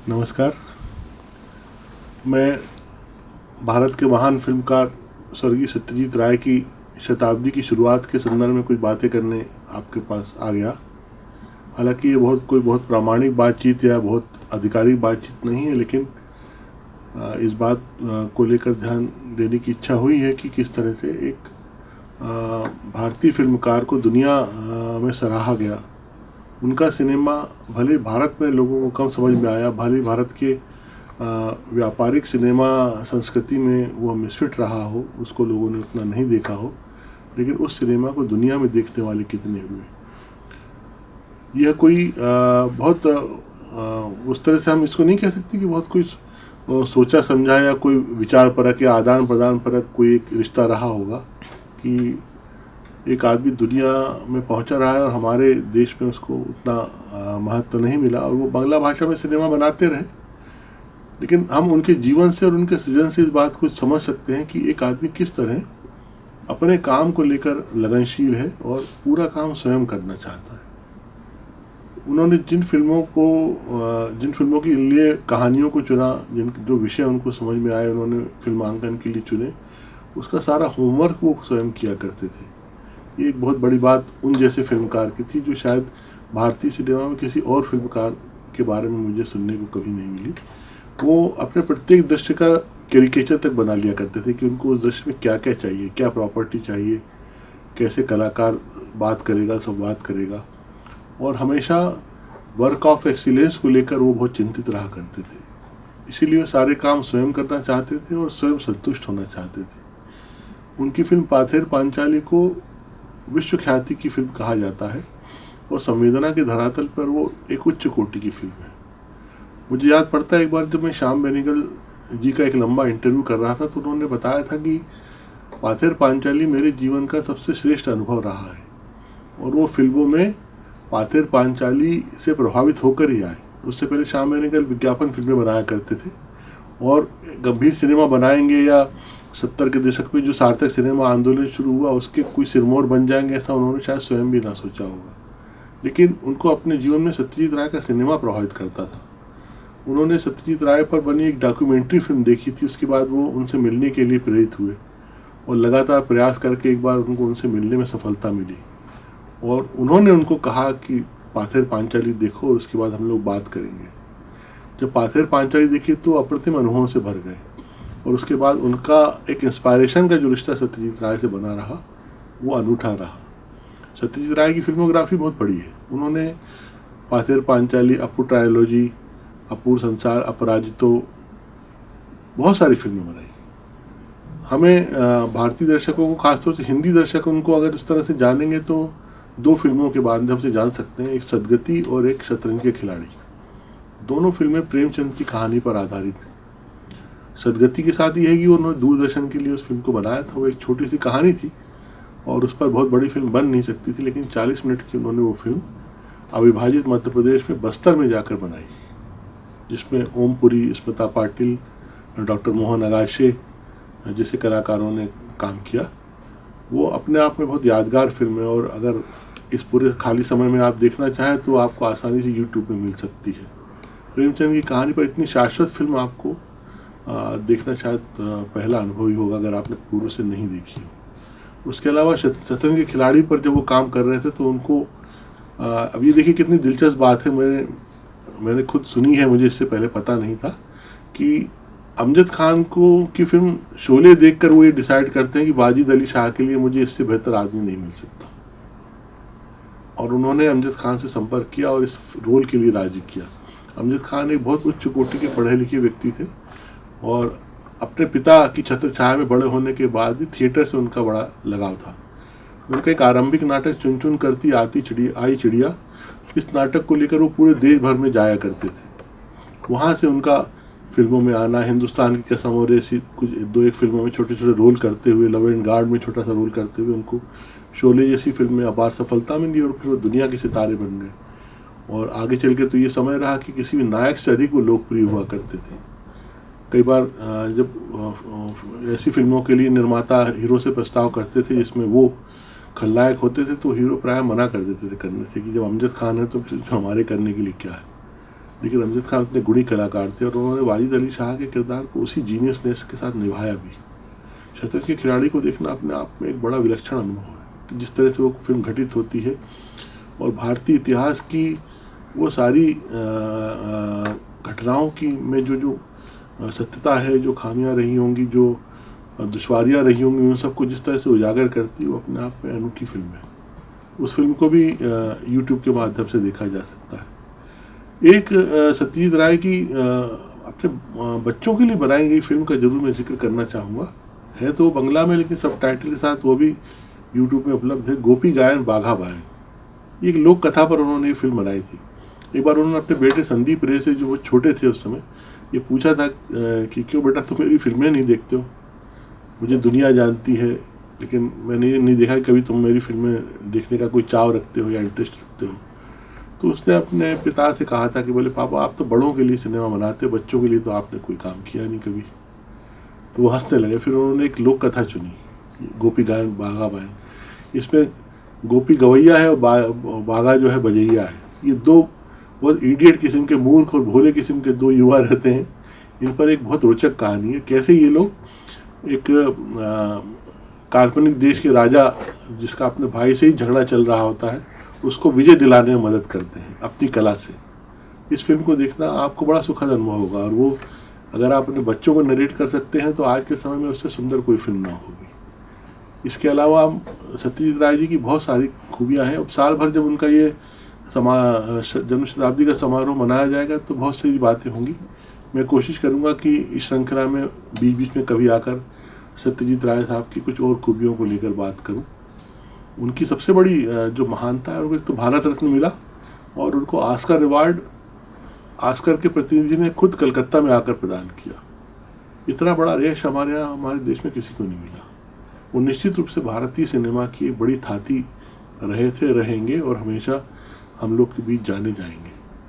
नमस्कार। मैं भारत के महान फिल्मकार स्वर्गीय सत्यजीत राय की शताब्दी की शुरुआत के संदर्भ में कुछ बातें करने आपके पास आ गया। हालांकि ये बहुत प्रामाणिक बातचीत या बहुत आधिकारिक बातचीत नहीं है, लेकिन इस बात को लेकर ध्यान देने की इच्छा हुई है कि किस तरह से एक भारतीय फिल्मकार को दुनिया में सराहा गया। उनका सिनेमा भले भारत में लोगों को कम समझ में आया, भले भारत के व्यापारिक सिनेमा संस्कृति में वो मिसफिट रहा हो, उसको लोगों ने उतना नहीं देखा हो, लेकिन उस सिनेमा को दुनिया में देखने वाले कितने हुए। यह कोई बहुत उस तरह से हम इसको नहीं कह सकते कि बहुत कोई सोचा समझा या कोई विचार परक या आदान प्रदान परक कोई एक रिश्ता रहा होगा कि एक आदमी दुनिया में पहुंचा रहा है और हमारे देश में उसको उतना महत्व नहीं मिला और वो बांग्ला भाषा में सिनेमा बनाते रहे। लेकिन हम उनके जीवन से और उनके सृजन से इस बात को समझ सकते हैं कि एक आदमी किस तरह अपने काम को लेकर लगनशील है और पूरा काम स्वयं करना चाहता है। उन्होंने जिन फिल्मों के लिए कहानियों को चुना, जिन जो विषय उनको समझ में आए उन्होंने फिल्मांकन के लिए चुने, उसका सारा होमवर्क वो स्वयं किया करते थे। ये एक बहुत बड़ी बात उन जैसे फिल्मकार की थी जो शायद भारतीय सिनेमा में किसी और फिल्मकार के बारे में मुझे सुनने को कभी नहीं मिली। वो अपने प्रत्येक दृश्य का कैरिकेचर तक बना लिया करते थे कि उनको उस दृश्य में क्या क्या चाहिए, क्या प्रॉपर्टी चाहिए, कैसे कलाकार बात करेगा, संवाद करेगा, और हमेशा वर्क ऑफ एक्सीलेंस को लेकर वो बहुत चिंतित रहा करते थे। इसीलिए वो सारे काम स्वयं करना चाहते थे और स्वयं संतुष्ट होना चाहते थे। उनकी फिल्म पाथेर पांचाली को विश्व ख्याति की फिल्म कहा जाता है और संवेदना के धरातल पर वो एक उच्च कोटि की फिल्म है। मुझे याद पड़ता है एक बार जब मैं श्याम बेनेगल जी का एक लंबा इंटरव्यू कर रहा था तो उन्होंने बताया था कि पाथेर पांचाली मेरे जीवन का सबसे श्रेष्ठ अनुभव रहा है, और वो फिल्मों में पाथेर पांचाली से प्रभावित होकर ही आए। उससे पहले श्याम बेनेगल विज्ञापन फिल्में बनाया करते थे और गंभीर सिनेमा बनाएंगे या 70 के दशक में जो सार्थक सिनेमा आंदोलन शुरू हुआ उसके कोई सिरमौर बन जाएंगे, ऐसा उन्होंने शायद स्वयं भी ना सोचा होगा। लेकिन उनको अपने जीवन में सत्यजीत राय का सिनेमा प्रभावित करता था। उन्होंने सत्यजीत राय पर बनी एक डॉक्यूमेंट्री फिल्म देखी थी, उसके बाद वो उनसे मिलने के लिए प्रेरित हुए और लगातार प्रयास करके एक बार उनको उनसे मिलने में सफलता मिली और उन्होंने उनको कहा कि पाथेर पांचाली देखो और उसके बाद हम लोग बात करेंगे। जब पाथेर पांचाली देखी तो अप्रतिम अनुभवों से भर गए और उसके बाद उनका एक इंस्पायरेशन का जो रिश्ता सत्यजीत राय से बना रहा वो अनूठा रहा। सत्यजीत राय की फिल्मोग्राफी बहुत बड़ी है। उन्होंने पाथेर पांचाली, अप्पू ट्रायोलॉजी, अपूर्व संसार, अपराजितो, बहुत सारी फिल्में बनाई। हमें भारतीय दर्शकों को, खासतौर से हिंदी दर्शक, उनको अगर इस तरह से जानेंगे तो 2 फिल्मों के माध्यम से जान सकते हैं, एक सदगति और एक शतरंज के खिलाड़ी। दोनों फिल्में प्रेमचंद की कहानी पर आधारित हैं। सदगति के साथ ये है कि उन्होंने दूरदर्शन के लिए उस फिल्म को बनाया था। वो एक छोटी सी कहानी थी और उस पर बहुत बड़ी फिल्म बन नहीं सकती थी, लेकिन 40 मिनट की उन्होंने वो फिल्म अविभाजित मध्य प्रदेश में बस्तर में जाकर बनाई, जिसमें ओमपुरी, स्मिता पाटिल, डॉक्टर मोहन अगाशे जैसे कलाकारों ने काम किया। वो अपने आप में बहुत यादगार फिल्म है और अगर इस पूरे खाली समय में आप देखना चाहें तो आपको आसानी से यूट्यूब पे मिल सकती है। प्रेमचंद की कहानी पर इतनी शाश्वत फिल्म आपको देखना शायद पहला अनुभव ही होगा अगर आपने पूर्व से नहीं देखी हो। उसके अलावा शतरंज के खिलाड़ी पर जब वो काम कर रहे थे तो उनको अब ये देखिए कितनी दिलचस्प बात है, मैंने खुद सुनी है, मुझे इससे पहले पता नहीं था कि अमजद खान की फिल्म शोले देखकर वो ये डिसाइड करते हैं कि वाजिद अली शाह के लिए मुझे इससे बेहतर आदमी नहीं मिल सकता, और उन्होंने अमजद खान से संपर्क किया और इस रोल के लिए राजी किया। अमजद खान एक बहुत उच्च कोटि के पढ़े लिखे व्यक्ति थे और अपने पिता की छत्र छाया में बड़े होने के बाद भी थिएटर से उनका बड़ा लगाव था। उनका एक आरंभिक नाटक चुन चुन करती आई चिड़िया, इस नाटक को लेकर वो पूरे देश भर में जाया करते थे। वहाँ से उनका फिल्मों में आना, हिंदुस्तान की कसम और ऐसी कुछ 2-1 फिल्मों में छोटे छोटे रोल करते हुए, लव एंड गार्ड में छोटा सा रोल करते हुए उनको शोले जैसी फिल्म में अपार सफलता मिली और फिर वो दुनिया के सितारे बन गए। और आगे चल के तो ये समय रहा कि किसी भी नायक से अधिक वो लोकप्रिय हुआ करते थे। कई बार जब ऐसी फिल्मों के लिए निर्माता हीरो से प्रस्ताव करते थे जिसमें वो खलनायक होते थे तो हीरो प्राय मना कर देते थे करने से कि जब अमजद खान है तो हमारे करने के लिए क्या है। लेकिन अमजद खान इतने गुणी कलाकार थे और उन्होंने वाजिद अली शाह के किरदार को उसी जीनियसनेस के साथ निभाया भी। शतरंज के खिलाड़ी को देखना अपने आप में एक बड़ा विलक्षण अनुभव है कि जिस तरह से वो फिल्म घटित होती है और भारतीय इतिहास की वो सारी घटनाओं की में जो सत्यता है, जो खामियां रही होंगी, जो दुश्वारियां रही होंगी, उन सबको जिस तरह से उजागर करती है वो अपने आप में अनूठी फिल्म है। उस फिल्म को भी यूट्यूब के माध्यम से देखा जा सकता है। एक सत्यजीत राय की अपने बच्चों के लिए बनाई गई फिल्म का जरूर मैं जिक्र करना चाहूँगा। है तो बंगला में लेकिन सब टाइटल के साथ वो भी यूट्यूब में उपलब्ध है। गोपी गायन बाघा बायन, ये एक लोक कथा पर उन्होंने ये फिल्म बनाई थी। एक बार उन्होंने अपने बेटे संदीप रे से, जो वो छोटे थे उस समय, ये पूछा था कि क्यों बेटा तुम मेरी फिल्में नहीं देखते हो, मुझे दुनिया जानती है लेकिन मैंने नहीं देखा कि कभी तुम मेरी फिल्में देखने का कोई चाव रखते हो या इंटरेस्ट रखते हो। तो उसने अपने पिता से कहा था कि बोले पापा आप तो बड़ों के लिए सिनेमा बनाते, बच्चों के लिए तो आपने कोई काम किया नहीं कभी। तो वो हंसने लगे। फिर उन्होंने एक लोक कथा चुनी, गोपी गायन बाघा बायन। इसमें गोपी गवैया है और बाघा जो है बजैया है। ये दो बहुत इडियट किस्म के, मूर्ख और भोले किस्म के दो युवा रहते हैं। इन पर एक बहुत रोचक कहानी है, कैसे ये लोग एक काल्पनिक देश के राजा, जिसका अपने भाई से ही झगड़ा चल रहा होता है, उसको विजय दिलाने में मदद करते हैं अपनी कला से। इस फिल्म को देखना आपको बड़ा सुखद अनुभव होगा और वो अगर आप अपने बच्चों को नरेट कर सकते हैं तो आज के समय में उससे सुंदर कोई फिल्म ना होगी। इसके अलावा सत्यजीत राय जी की बहुत सारी खूबियाँ हैं। अब साल भर जब उनका ये जन्म शताब्दी का समारोह मनाया जाएगा तो बहुत सारी बातें होंगी। मैं कोशिश करूँगा कि इस श्रृंखला में बीच बीच में कभी आकर सत्यजीत राय साहब की कुछ और खूबियों को लेकर बात करूं। उनकी सबसे बड़ी जो महानता है, उनको एक तो भारत रत्न मिला और उनको ऑस्कर अवार्ड ऑस्कर के प्रतिनिधि ने खुद कलकत्ता में आकर प्रदान किया। इतना बड़ा यश हमारे यहाँ, हमारे देश में किसी को नहीं मिला। वो निश्चित रूप से भारतीय सिनेमा की एक बड़ी थाती रहे थे, रहेंगे और हमेशा हम लोग के बीच जाने जाएंगे।